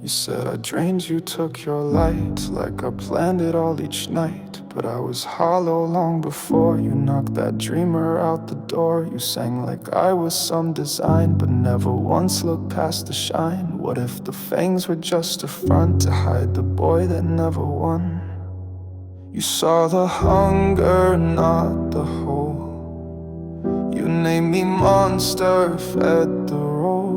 You said I drained you, took your light, like I planned it all each night. But I was hollow long before you knocked that dreamer out the door. You sang like I was some design, but never once looked past the shine. What if the fangs were just a front to hide the boy that never won? You saw the hunger, not the hole. You named me monster, fed the role.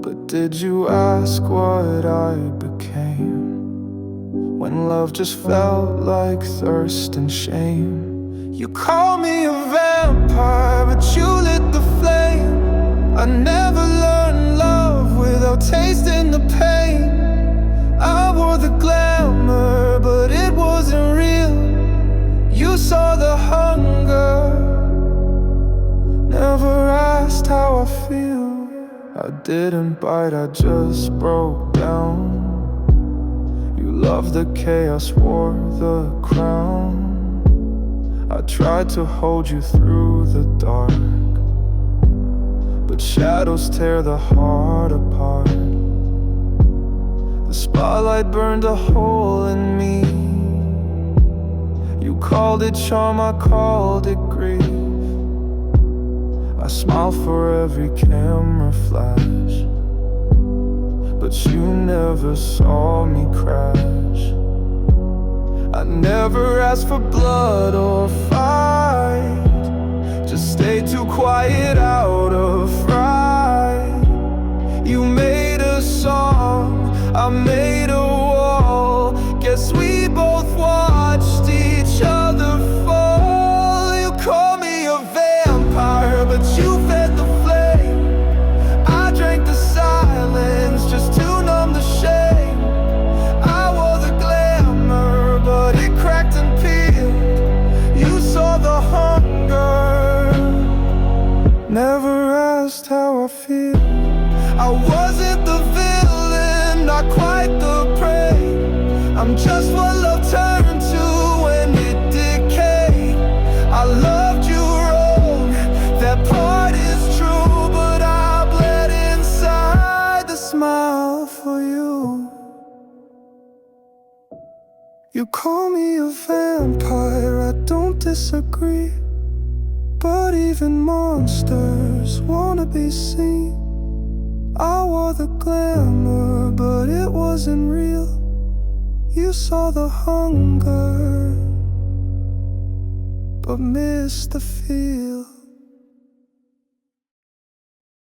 But did you ask what I became? When love just felt like thirst and shame. You call me a vampire, but you lit the flame. I never learned love without tasting the pain. I wore the glamour, but it wasn't real. You saw the hunger, never asked how I feel. I didn't bite, I just broke down. You loved the chaos, wore the crown. I tried to hold you through the dark, but shadows tear the heart apart. The spotlight burned a hole in me. You called it charm, I called it grief. I smile for every camera flash, but you never saw me crash. I never asked for blood or fight, just stayed too quiet out of fright. You made a song, I made a wall. Guess we both watched each other fall. You call me a vampire, but you fed the flame. I drank the silence just to numb the shame. I wore the glamour, but it cracked and peeled. You saw the hunger, never asked how I feel. I wasn't the villain, not quite the prey. I'm just what love turned to when it decayed. I loved you wrong, that part is true, but I bled inside the smile for you. You call me a vampire, I don't disagree, but even monsters wanna be seen. I wore the glamour, but it wasn't real. You saw the hunger, but missed the feel.